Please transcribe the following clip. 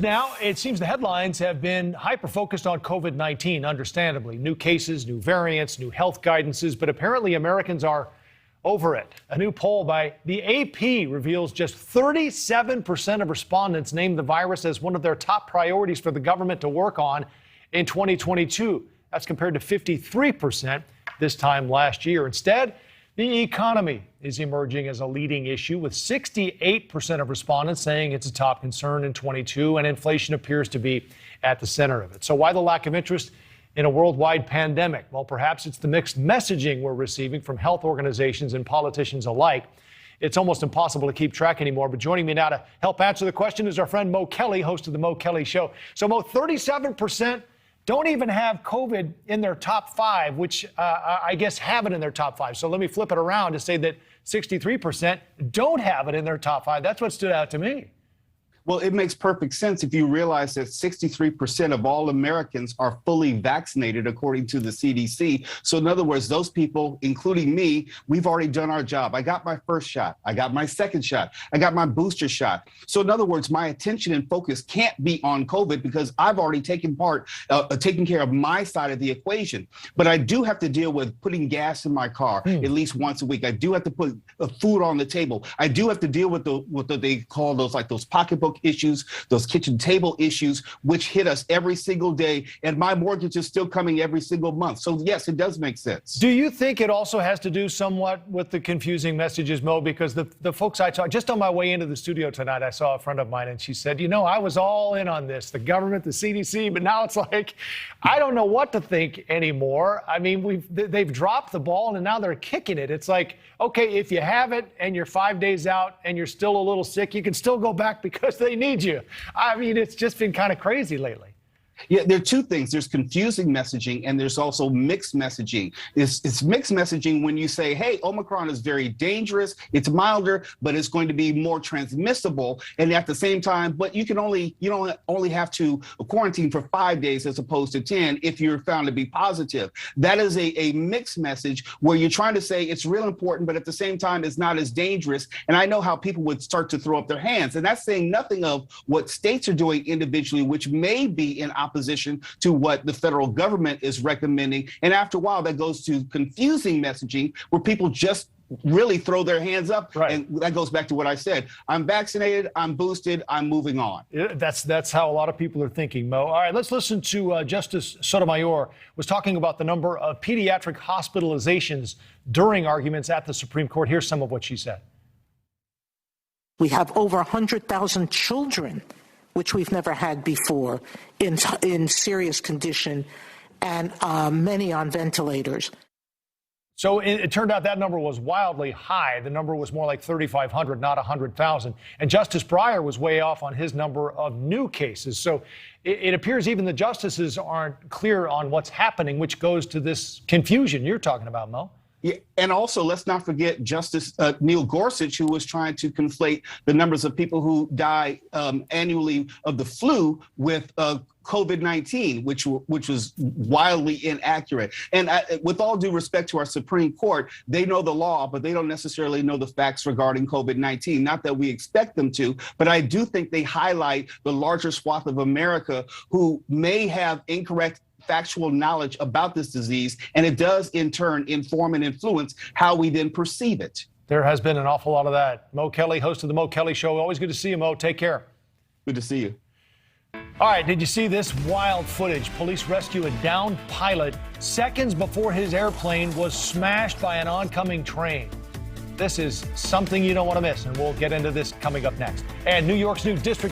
Now, it seems the headlines have been hyper-focused on COVID-19, understandably. New cases, new variants, new health guidances, but apparently Americans are over it. A new poll by the AP reveals just 37% of respondents named the virus as one of their top priorities for the government to work on in 2022. That's compared to 53% this time last year. Instead, the economy is emerging as a leading issue, with 68% of respondents saying it's a top concern in 22, and inflation appears to be at the center of it. So why the lack of interest in a worldwide pandemic? Well, perhaps it's the mixed messaging we're receiving from health organizations and politicians alike. It's almost impossible to keep track anymore. But joining me now to help answer the question is our friend Mo Kelly, host of the Mo Kelly Show. So, Mo, 37% don't even have COVID in their top five, which I guess have it in their top five. So let me flip it around to say that 63% don't have it in their top five. That's what stood out to me. Well, it makes perfect sense if you realize that 63% of all Americans are fully vaccinated, according to the CDC. So in other words, those people, including me, we've already done our job. I got my first shot. I got my second shot. I got my booster shot. So in other words, my attention and focus can't be on COVID because I've already taken care of my side of the equation. But I do have to deal with putting gas in my car at least once a week. I do have to put food on the table. I do have to deal with what they call those pocketbook issues, those kitchen table issues, which hit us every single day. And my mortgage is still coming every single month. So yes, it does make sense. Do you think it also has to do somewhat with the confusing messages, Mo? Because the folks I talked, just on my way into the studio tonight, I saw a friend of mine and she said, I was all in on this, the government, the CDC, but now it's like, I don't know what to think anymore. I mean, they've dropped the ball and now they're kicking it. It's like, okay, if you have it and you're 5 days out and you're still a little sick, you can still go back because they need you. I mean, it's just been kind of crazy lately. Yeah, there are two things. There's confusing messaging and there's also mixed messaging. It's mixed messaging when you say, hey, Omicron is very dangerous. It's milder, but it's going to be more transmissible. And at the same time, but you don't only have to quarantine for 5 days as opposed to 10 if you're found to be positive. That is a mixed message where you're trying to say it's real important, but at the same time, it's not as dangerous. And I know how people would start to throw up their hands. And that's saying nothing of what states are doing individually, which may be in opposition to what the federal government is recommending. And after a while, that goes to confusing messaging where people just really throw their hands up. Right. And that goes back to what I said. I'm vaccinated, I'm boosted, I'm moving on. That's how a lot of people are thinking, Mo. All right, let's listen to Justice Sotomayor was talking about the number of pediatric hospitalizations during arguments at the Supreme Court. Here's some of what she said. We have over 100,000 children, which we've never had before, in serious condition, and many on ventilators. So it turned out that number was wildly high. The number was more like 3,500, not 100,000. And Justice Breyer was way off on his number of new cases. So it appears even the justices aren't clear on what's happening, which goes to this confusion you're talking about, Mo. Yeah, and also, let's not forget Justice Neil Gorsuch, who was trying to conflate the numbers of people who die annually of the flu with COVID-19, which was wildly inaccurate. And with all due respect to our Supreme Court, they know the law, but they don't necessarily know the facts regarding COVID-19. Not that we expect them to, but I do think they highlight the larger swath of America who may have incorrect factual knowledge about this disease, and it does in turn inform and influence how we then perceive it. There has been an awful lot of that. Mo Kelly, host of the Mo Kelly Show. Always good to see you, Mo. Take care. Good to see you. All right, did you see this wild footage? Police rescue a downed pilot seconds before his airplane was smashed by an oncoming train. This is something you don't want to miss, and we'll get into this coming up next. And New York's new district